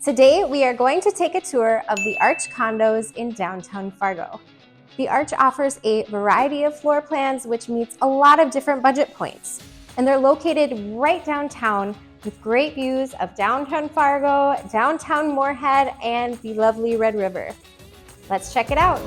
Today, we are going to take a tour of the Arch Condos in downtown Fargo. The Arch offers a variety of floor plans, which meets a lot of different budget points. And they're located right downtown with great views of downtown Fargo, downtown Morehead, and the lovely Red River. Let's check it out.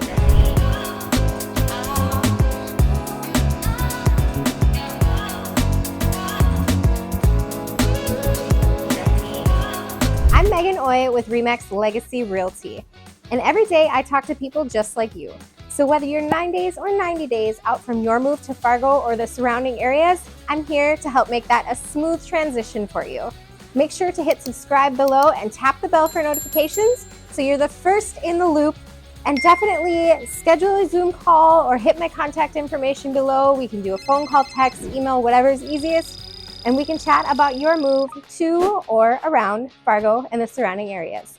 I'm Megan Oy with RE/MAX Legacy Realty, and every day I talk to people just like you. So whether you're 9 days or 90 days out from your move to Fargo or the surrounding areas, I'm here to help make that a smooth transition for you. Make sure to hit subscribe below and tap the bell for notifications so you're the first in the loop. And definitely schedule a Zoom call or hit my contact information below. We can do a phone call, text, email, whatever's easiest. And we can chat about your move to or around Fargo and the surrounding areas.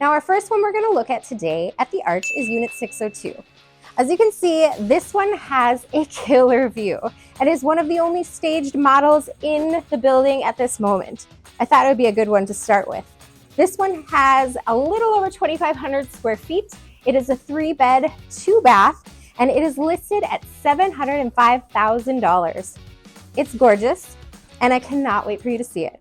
Now, our first one we're going to look at today at the Arch is Unit 602. As you can see, this one has a killer view. It is one of the only staged models in the building at this moment. I thought it would be a good one to start with. This one has a little over 2,500 square feet. It is a 3-bed, 2-bath, and it is listed at $705,000. It's gorgeous, and I cannot wait for you to see it.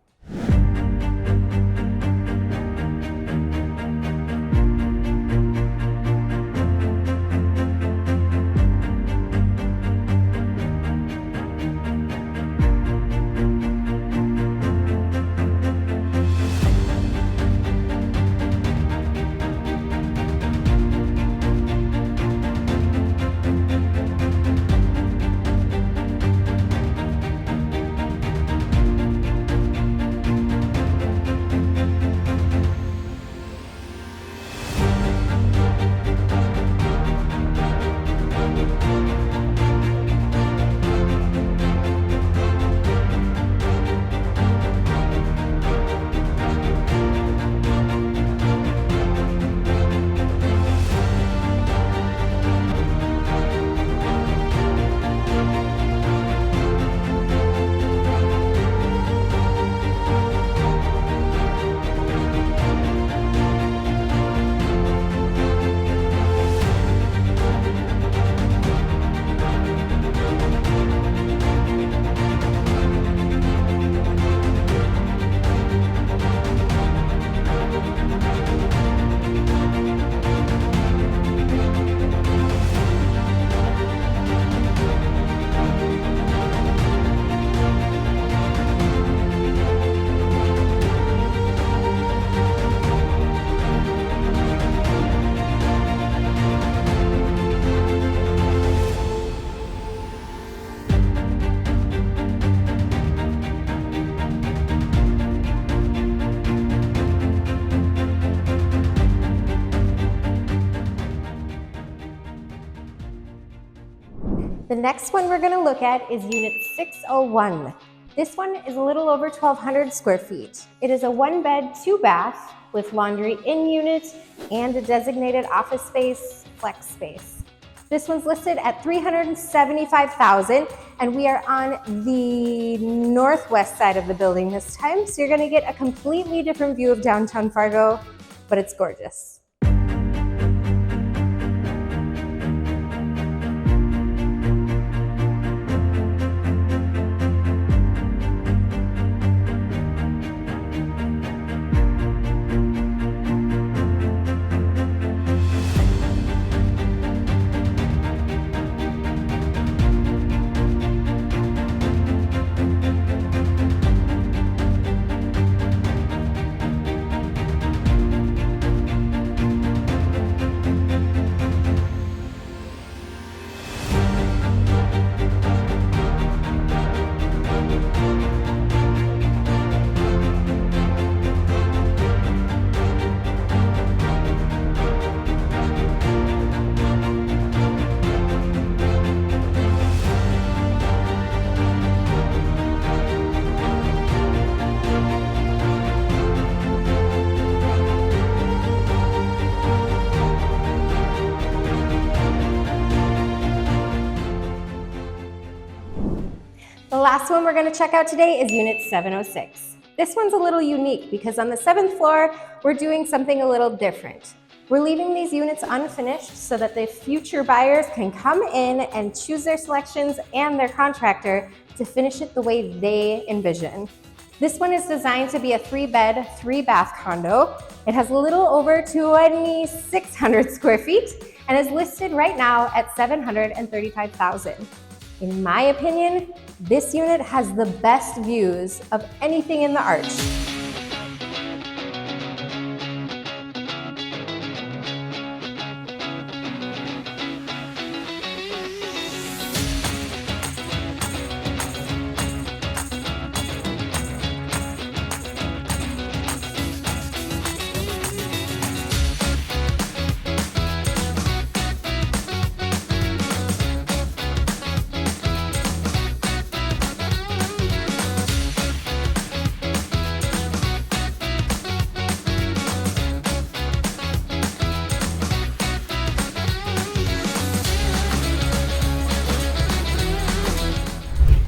The next one we're going to look at is Unit 601. This one is a little over 1,200 square feet. It is a 1-bed, 2-bath with laundry in unit and a designated office space, flex space. This one's listed at $375,000, and we are on the northwest side of the building this time, so you're going to get a completely different view of downtown Fargo, but it's gorgeous. The last one we're going to check out today is Unit 706. This one's a little unique because on the 7th floor, we're doing something a little different. We're leaving these units unfinished so that the future buyers can come in and choose their selections and their contractor to finish it the way they envision. This one is designed to be a 3-bed, 3-bath condo. It has a little over 2,600 square feet and is listed right now at $735,000. In my opinion, this unit has the best views of anything in the Arch.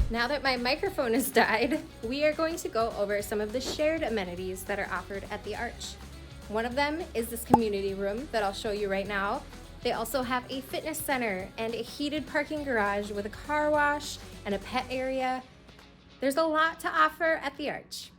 Now that my microphone has died, we are going to go over some of the shared amenities that are offered at the Arch. One of them is this community room that I'll show you right now. They also have a fitness center and a heated parking garage with a car wash and a pet area. There's a lot to offer at the Arch.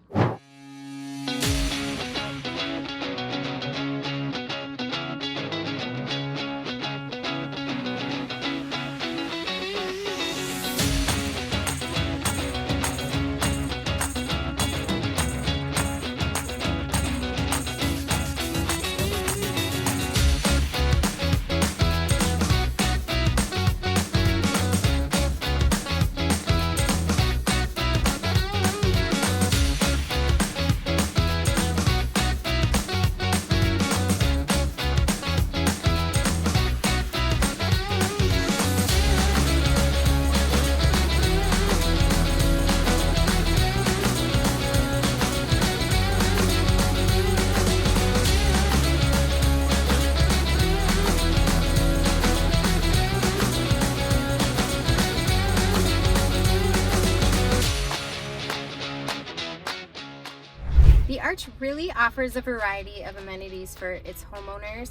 The Arch really offers a variety of amenities for its homeowners,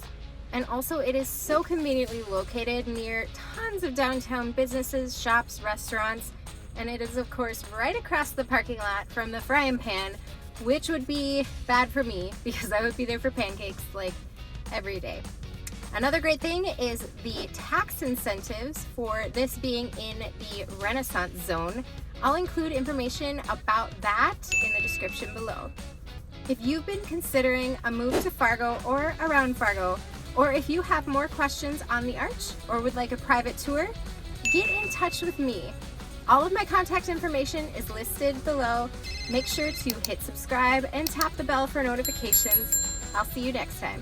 and also it is so conveniently located near tons of downtown businesses, shops, restaurants, and it is of course right across the parking lot from the Frying Pan, which would be bad for me because I would be there for pancakes like every day. Another great thing is the tax incentives for this being in the Renaissance zone. I'll include information about that in the description below. If you've been considering a move to Fargo or around Fargo, or if you have more questions on the Arch or would like a private tour, get in touch with me. All of my contact information is listed below. Make sure to hit subscribe and tap the bell for notifications. I'll see you next time.